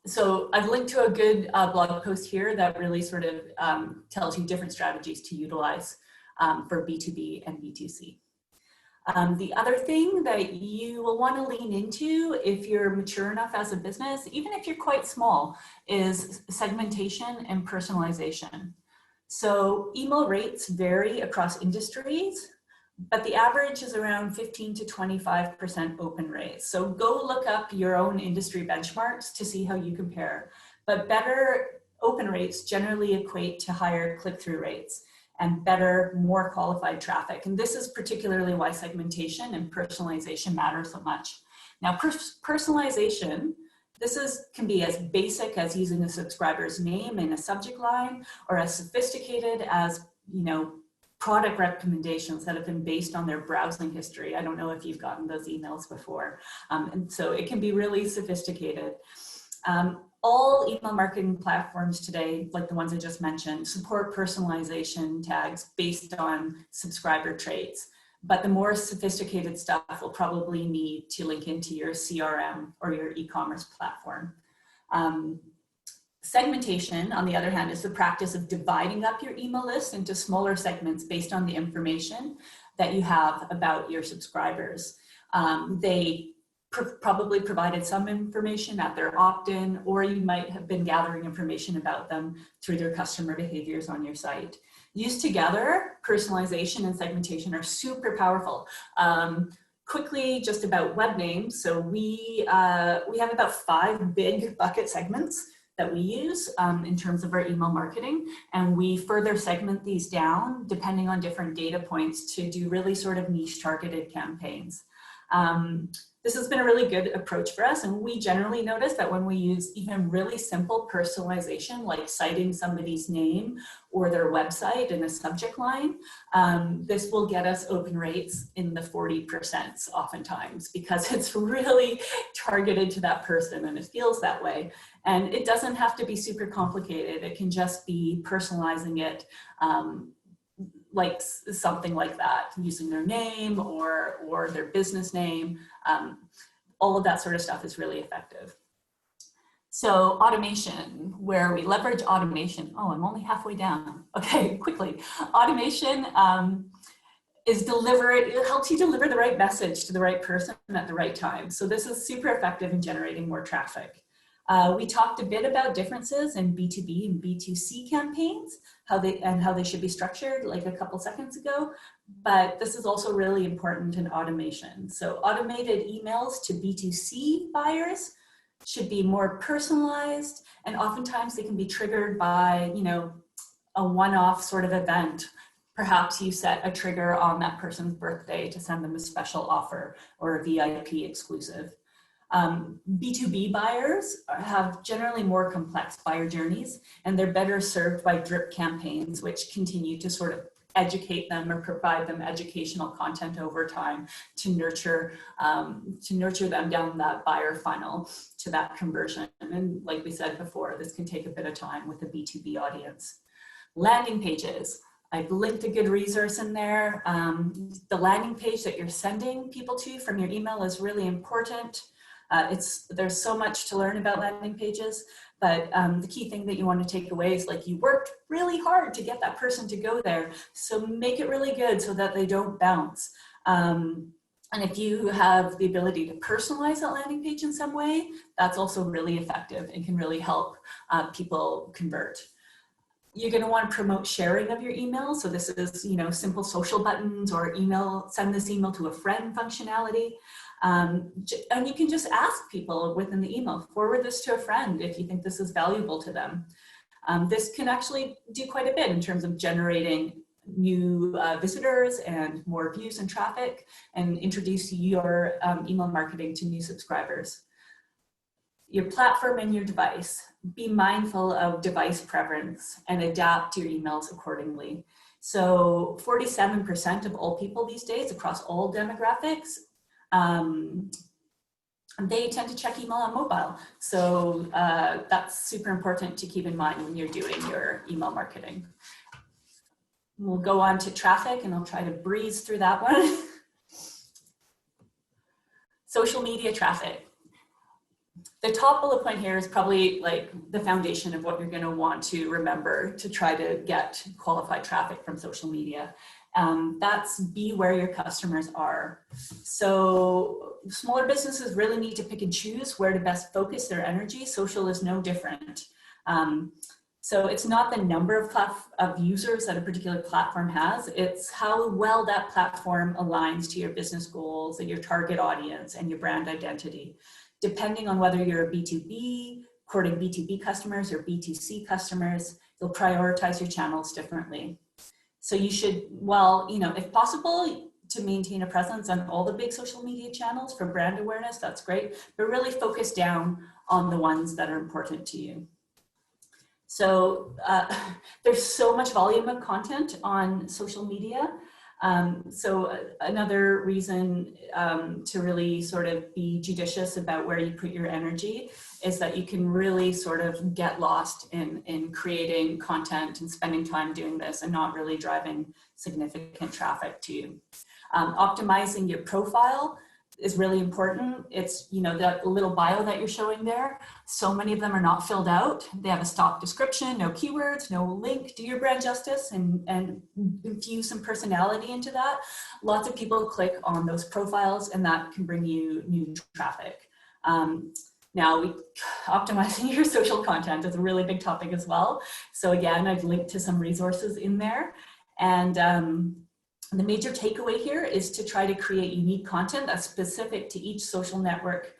So I've linked to a good blog post here that really sort of tells you different strategies to utilize for B2B and B2C. The other thing that you will want to lean into if you're mature enough as a business, even if you're quite small, is segmentation and personalization. So email rates vary across industries, but the average is around 15 to 25% open rates. So go look up your own industry benchmarks to see how you compare. But better open rates generally equate to higher click-through rates and better, more qualified traffic. And this is particularly why segmentation and personalization matter so much. Now, personalization, can be as basic as using a subscriber's name in a subject line, or as sophisticated as, product recommendations that have been based on their browsing history. I don't know if you've gotten those emails before. And so it can be really sophisticated. All email marketing platforms today, like the ones I just mentioned, support personalization tags based on subscriber traits. But the more sophisticated stuff will probably need to link into your CRM or your e-commerce platform. Segmentation, on the other hand, is the practice of dividing up your email list into smaller segments based on the information that you have about your subscribers. They probably provided some information at their opt-in, or you might have been gathering information about them through their customer behaviors on your site. Used together, personalization and segmentation are super powerful. Quickly, just about web names. So we have about 5 big bucket segments that we use in terms of our email marketing. And we further segment these down depending on different data points to do really sort of niche targeted campaigns. This has been a really good approach for us, and we generally notice that when we use even really simple personalization, like citing somebody's name or their website in a subject line, this will get us open rates in the 40% oftentimes, because it's really targeted to that person and it feels that way. And it doesn't have to be super complicated. It can just be personalizing it like something like that, using their name or their business name. All of that sort of stuff is really effective. So automation, where we leverage automation. Oh, I'm only halfway down. Okay, quickly. Automation it helps you deliver the right message to the right person at the right time. So this is super effective in generating more traffic. We talked a bit about differences in B2B and B2C campaigns, how they should be structured like a couple seconds ago, but this is also really important in automation. So automated emails to B2C buyers should be more personalized, and oftentimes they can be triggered by, a one-off sort of event. Perhaps you set a trigger on that person's birthday to send them a special offer or a VIP exclusive. B2B buyers have generally more complex buyer journeys, and they're better served by drip campaigns, which continue to sort of educate them or provide them educational content over time to nurture them down that buyer funnel to that conversion. And like we said before, this can take a bit of time with a B2B audience. Landing pages. I've linked a good resource in there. The landing page that you're sending people to from your email is really important. There's so much to learn about landing pages, but the key thing that you want to take away is, like, you worked really hard to get that person to go there, so make it really good so that they don't bounce. And if you have the ability to personalize that landing page in some way, that's also really effective and can really help people convert. You're going to want to promote sharing of your email. So this is, simple social buttons or send this email to a friend functionality. And you can just ask people within the email, forward this to a friend if you think this is valuable to them. This can actually do quite a bit in terms of generating new visitors and more views and traffic, and introduce your email marketing to new subscribers. Your platform and your device. Be mindful of device preference and adapt your emails accordingly. So 47% of all people these days across all demographics, they tend to check email on mobile. So that's super important to keep in mind when you're doing your email marketing. We'll go on to traffic, and I'll try to breeze through that one. Social media traffic. The top bullet point here is probably like the foundation of what you're going to want to remember to try to get qualified traffic from social media. That's be where your customers are. So smaller businesses really need to pick and choose where to best focus their energy. Social is no different. So it's not the number of users that a particular platform has, it's how well that platform aligns to your business goals and your target audience and your brand identity. Depending on whether you're a B2B, courting B2B customers or B2C customers, you'll prioritize your channels differently. So you should, well, you know, if possible, to maintain a presence on all the big social media channels for brand awareness, that's great, but really focus down on the ones that are important to you. So there's so much volume of content on social media. So another reason to really sort of be judicious about where you put your energy is that you can really sort of get lost in creating content and spending time doing this and not really driving significant traffic to you. Optimizing your profile is really important. It's, you know, that little bio that you're showing there, so many of them are not filled out. They have a stock description, no keywords, no link. Do your brand justice and infuse some personality into that. Lots of people click on those profiles and that can bring you new traffic. Now, optimizing your social content is a really big topic as well. So again, I've linked to some resources in there. And the major takeaway here is to try to create unique content that's specific to each social network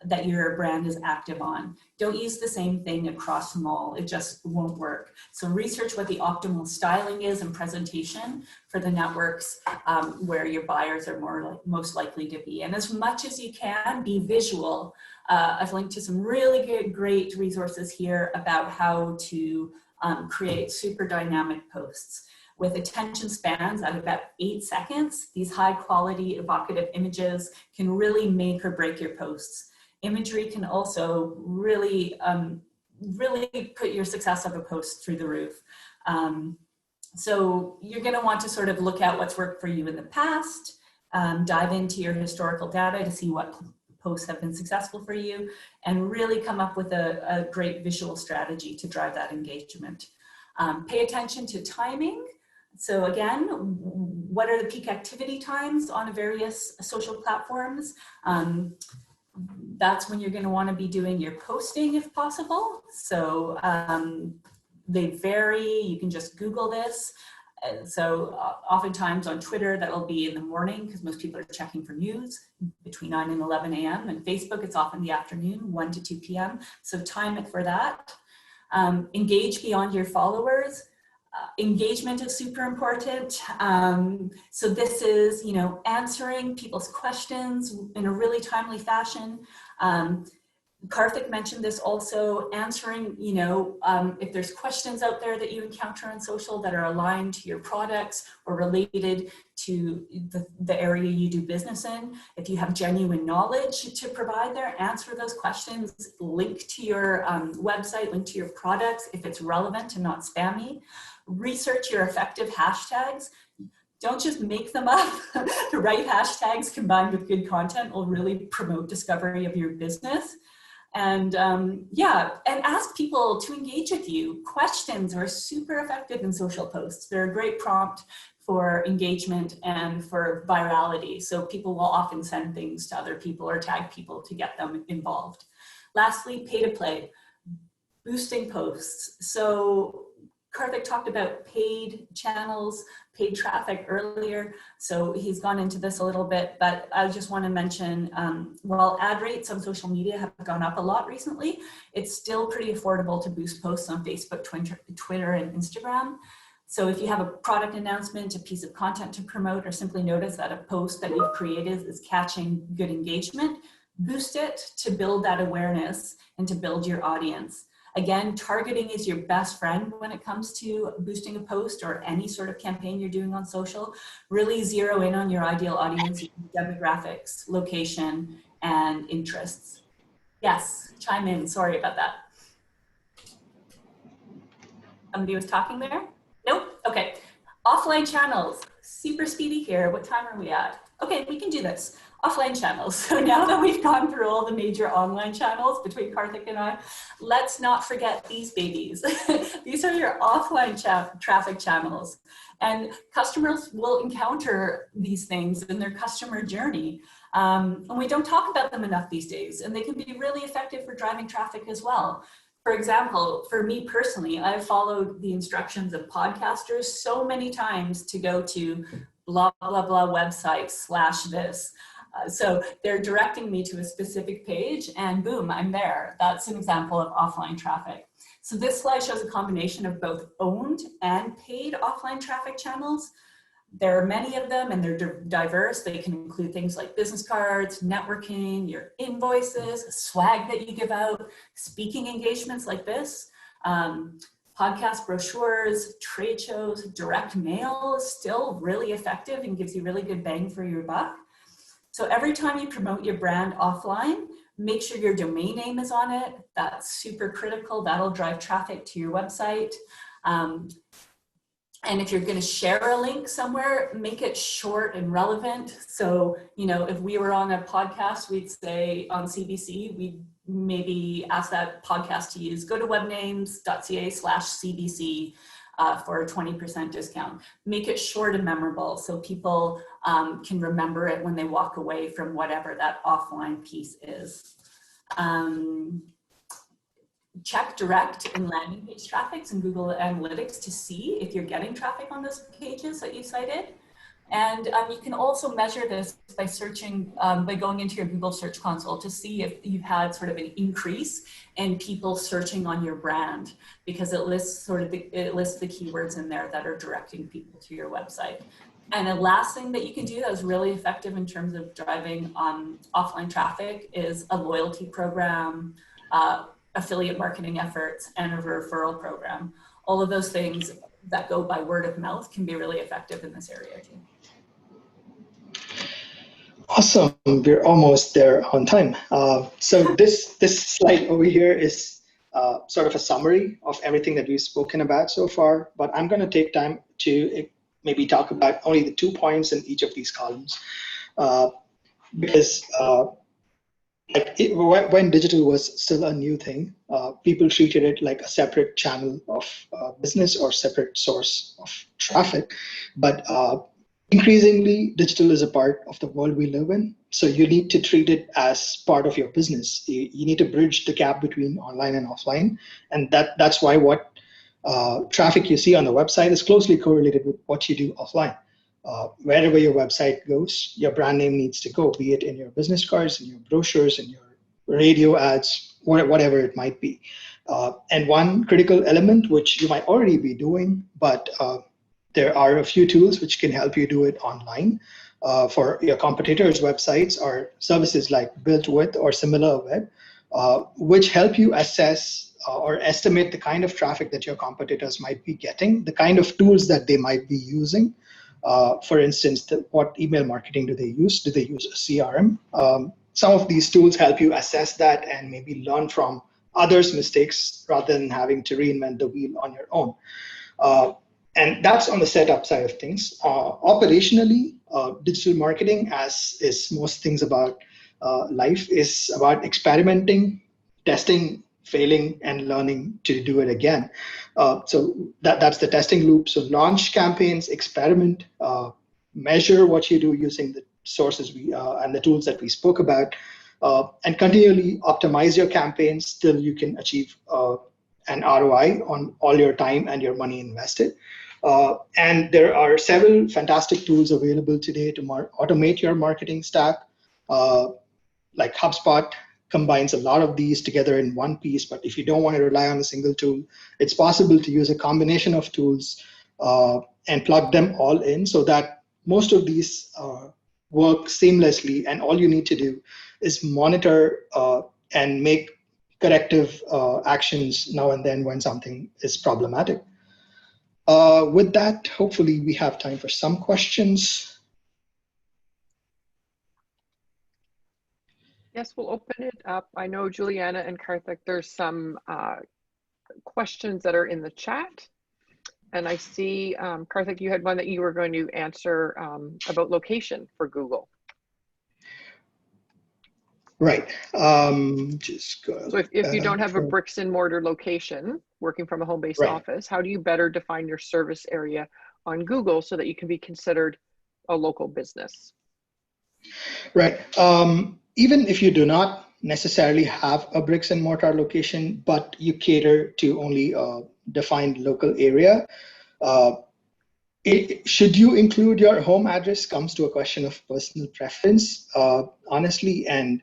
that your brand is active on. Don't use the same thing across them all. It just won't work. So research what the optimal styling is and presentation for the networks where your buyers are most likely to be. And as much as you can, be visual. I've linked to some really great resources here about how to create super dynamic posts. With attention spans at about 8 seconds, these high quality evocative images can really make or break your posts. Imagery can also really, really put your success of a post through the roof. So you're gonna want to sort of look at what's worked for you in the past, dive into your historical data to see what posts have been successful for you, and really come up with a great visual strategy to drive that engagement. Pay attention to timing. So again, what are the peak activity times on various social platforms? That's when you're going to want to be doing your posting if possible. So they vary. You can just Google this. So oftentimes on Twitter, that'll be in the morning because most people are checking for news between 9 and 11 a.m. And Facebook, it's often the afternoon, 1 to 2 p.m. So time it for that. Engage beyond your followers. Engagement is super important. So this is, you know, answering people's questions in a really timely fashion. Karthik mentioned this also, answering, you know, if there's questions out there that you encounter on social that are aligned to your products or related to the area you do business in. If you have genuine knowledge to provide there, answer those questions, link to your website, link to your products if it's relevant and not spammy. Research your effective hashtags. Don't just make them up. The right hashtags combined with good content will really promote discovery of your business. And yeah, and ask people to engage with you. Questions are super effective in social posts. They're a great prompt for engagement and for virality. So people will often send things to other people or tag people to get them involved. Lastly, pay to play, boosting posts. So Karthik talked about paid channels, paid traffic earlier, so he's gone into this a little bit, but I just want to mention, while ad rates on social media have gone up a lot recently, it's still pretty affordable to boost posts on Facebook, Twitter, and Instagram. So if you have a product announcement, a piece of content to promote, or simply notice that a post that you've created is catching good engagement, boost it to build that awareness and to build your audience. Again, targeting is your best friend when it comes to boosting a post or any sort of campaign you're doing on social. Really zero in on your ideal audience, demographics, location, and interests. Yes, chime in, sorry about that. Somebody was talking there? Nope, okay. Offline channels, super speedy here. What time are we at? Okay, we can do this. Offline channels. So now that we've gone through all the major online channels between Karthik and I, let's not forget these babies. These are your offline traffic channels. And customers will encounter these things in their customer journey. And we don't talk about them enough these days, and they can be really effective for driving traffic as well. For example, for me personally, I've followed the instructions of podcasters so many times to go to blah, blah, blah website / this. So they're directing me to a specific page and boom, I'm there. That's an example of offline traffic. So this slide shows a combination of both owned and paid offline traffic channels. There are many of them and they're diverse. They can include things like business cards, networking, your invoices, swag that you give out, speaking engagements like this, podcast brochures, trade shows, direct mail is still really effective and gives you really good bang for your buck. So every time you promote your brand offline, make sure your domain name is on it. That's super critical. That'll drive traffic to your website. And if you're going to share a link somewhere, make it short and relevant. So, you know, if we were on a podcast, we'd say on CBC, we'd maybe ask that podcast to use, go to webnames.ca/CBC for a 20% discount. Make it short and memorable so people can remember it when they walk away from whatever that offline piece is. Check direct and landing page traffics in Google Analytics to see if you're getting traffic on those pages that you cited. And you can also measure this by searching, by going into your Google Search Console to see if you've had sort of an increase in people searching on your brand, because it lists it lists the keywords in there that are directing people to your website. And the last thing that you can do that is really effective in terms of driving offline traffic is a loyalty program, affiliate marketing efforts, and a referral program. All of those things that go by word of mouth can be really effective in this area too. Awesome, we're almost there on time. So this slide over here is sort of a summary of everything that we've spoken about so far, but I'm going to take time to maybe talk about only the 2 points in each of these columns, because when digital was still a new thing, people treated it like a separate channel of business or separate source of traffic. But increasingly, digital is a part of the world we live in. So you need to treat it as part of your business. You need to bridge the gap between online and offline. And that's why what traffic you see on the website is closely correlated with what you do offline. Wherever your website goes, your brand name needs to go, be it in your business cards, in your brochures, in your radio ads, whatever it might be. And one critical element, which you might already be doing, but there are a few tools which can help you do it online. For your competitors' websites or services like Built With or SimilarWeb, which help you assess or estimate the kind of traffic that your competitors might be getting, the kind of tools that they might be using. For instance, what email marketing do they use? Do they use a CRM? Some of these tools help you assess that and maybe learn from others' mistakes rather than having to reinvent the wheel on your own. And that's on the setup side of things. Operationally, digital marketing, as is most things about life, is about experimenting, testing, failing, and learning to do it again. So that's the testing loop. So launch campaigns, experiment, measure what you do using the sources and the tools that we spoke about, and continually optimize your campaigns till you can achieve an ROI on all your time and your money invested. And there are several fantastic tools available today to automate your marketing stack, like HubSpot combines a lot of these together in one piece. But if you don't want to rely on a single tool, it's possible to use a combination of tools and plug them all in so that most of these work seamlessly. And all you need to do is monitor and make corrective actions now and then when something is problematic. With that, hopefully we have time for some questions. Yes, we'll open it up. I know Juliana and Karthik, there's some questions that are in the chat. And I see, Karthik, you had one that you were going to answer about location for Google. Right. Just go. So if you don't have a bricks and mortar location, working from a home-based office, how do you better define your service area on Google so that you can be considered a local business? Right. Even if you do not necessarily have a bricks and mortar location, but you cater to only a defined local area, Should you include your home address comes to a question of personal preference, honestly. And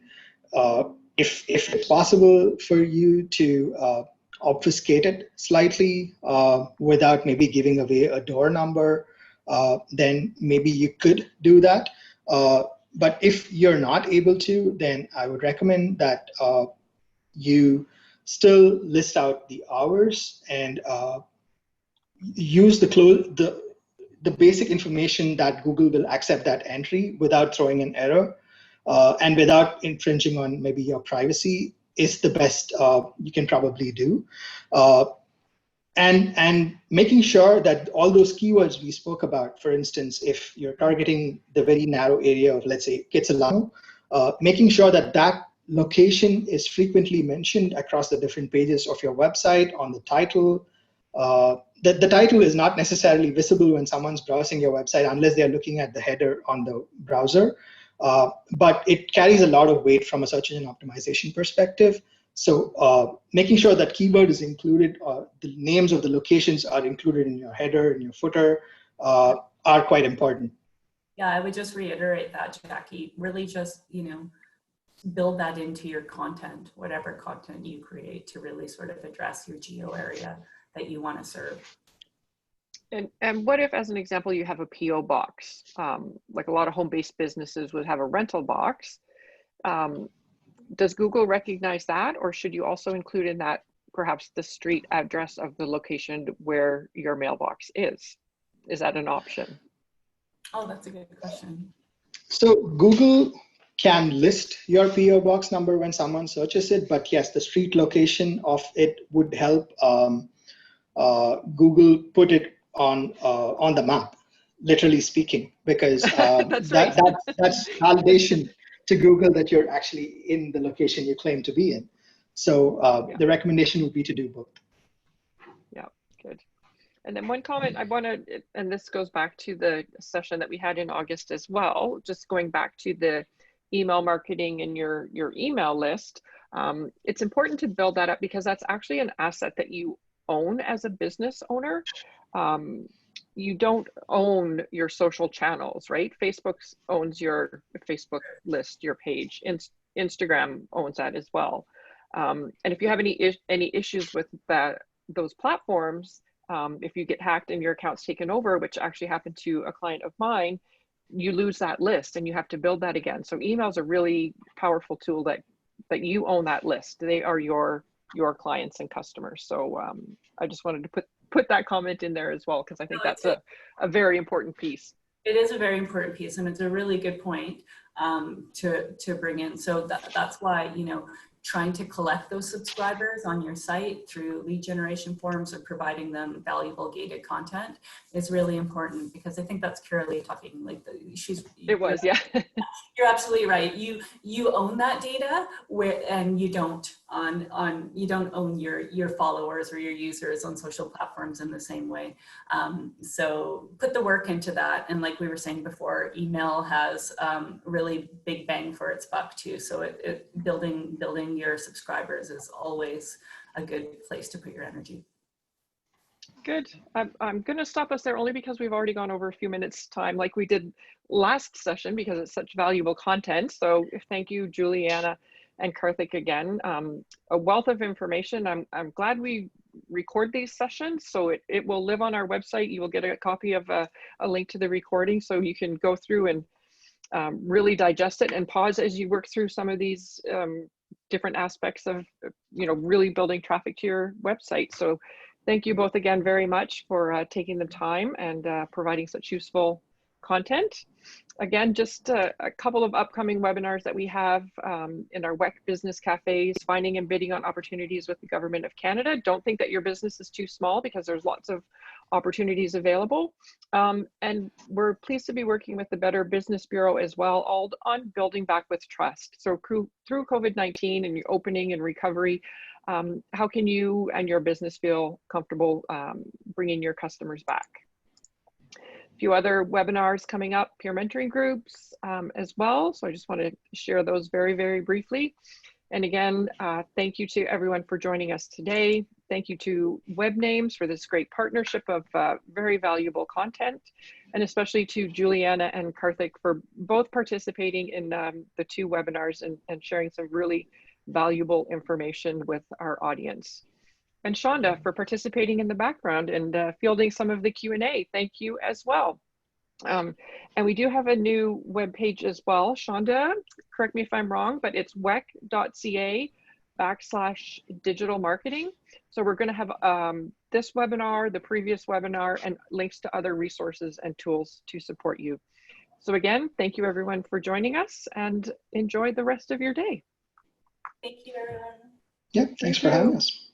if it's possible for you to obfuscate it slightly without maybe giving away a door number, then maybe you could do that. But if you're not able to, then I would recommend that you still list out the hours and use the basic information that Google will accept that entry without throwing an error and without infringing on maybe your privacy is the best you can probably do. And making sure that all those keywords we spoke about, for instance, if you're targeting the very narrow area of, let's say, Kitsilano, making sure that that location is frequently mentioned across the different pages of your website on the title. The title is not necessarily visible when someone's browsing your website unless they're looking at the header on the browser, but it carries a lot of weight from a search engine optimization perspective. So making sure that keyword is included, the names of the locations are included in your header and your footer are quite important. Yeah, I would just reiterate that, Jackie. Really just, build that into your content, whatever content you create, to really sort of address your geo area that you want to serve. And what if, as an example, you have a PO box? Like a lot of home-based businesses would have a rental box. Does Google recognize that, or should you also include in that perhaps the street address of the location where your mailbox is? Is that an option? Oh, that's a good question. So Google can list your PO box number when someone searches it, but yes, the street location of it would help Google put it on the map, literally speaking, because that's validation to Google that you're actually in the location you claim to be in. So the recommendation would be to do both. Yeah, good. And then one comment I want to, and this goes back to the session that we had in August as well, just going back to the email marketing and your email list. It's important to build that up because that's actually an asset that you own as a business owner. You don't own your social channels, right? Facebook owns your Facebook list, your page. Instagram owns that as well. And if you have any issues with those platforms, if you get hacked and your account's taken over, which actually happened to a client of mine, you lose that list and you have to build that again. So email is a really powerful tool that you own that list. They are your clients and customers. So I just wanted to put that comment in there as well, because I think that's a very important piece. It is a very important piece, and it's a really good point to bring in. So that's why, trying to collect those subscribers on your site through lead generation forms or providing them valuable gated content is really important, because I think that's Carolee talking, like you're absolutely right. You own that data and you don't own your followers or your users on social platforms in the same way. So put the work into that. And like we were saying before, email has really big bang for its buck too. So building your subscribers is always a good place to put your energy. Good. I'm going to stop us there only because we've already gone over a few minutes time like we did last session, because it's such valuable content. So thank you, Juliana and Karthik again. A wealth of information. I'm glad we record these sessions, so it will live on our website. You will get a copy of a link to the recording, so you can go through and really digest it and pause as you work through some of these different aspects of really building traffic to your website. So thank you both again very much for taking the time and providing such useful content. Again, just a couple of upcoming webinars that we have in our WEC Business Cafes, finding and bidding on opportunities with the Government of Canada. Don't think that your business is too small, because there's lots of opportunities available. And we're pleased to be working with the Better Business Bureau as well, all on building back with trust. So through COVID-19 and your opening and recovery, how can you and your business feel comfortable bringing your customers back? A few other webinars coming up, peer mentoring groups as well. So I just want to share those very, very briefly. And again, thank you to everyone for joining us today. Thank you to Webnames for this great partnership of very valuable content, and especially to Juliana and Karthik for both participating in the 2 webinars and sharing some really valuable information with our audience. And Shonda for participating in the background and fielding some of the Q&A. Thank you as well. And we do have a new web page as well. Shonda, correct me if I'm wrong, but it's wec.ca/digital marketing. So we're going to have this webinar, the previous webinar, and links to other resources and tools to support you. So again, thank you everyone for joining us, and enjoy the rest of your day. Thank you, everyone. Yeah, thanks for having us.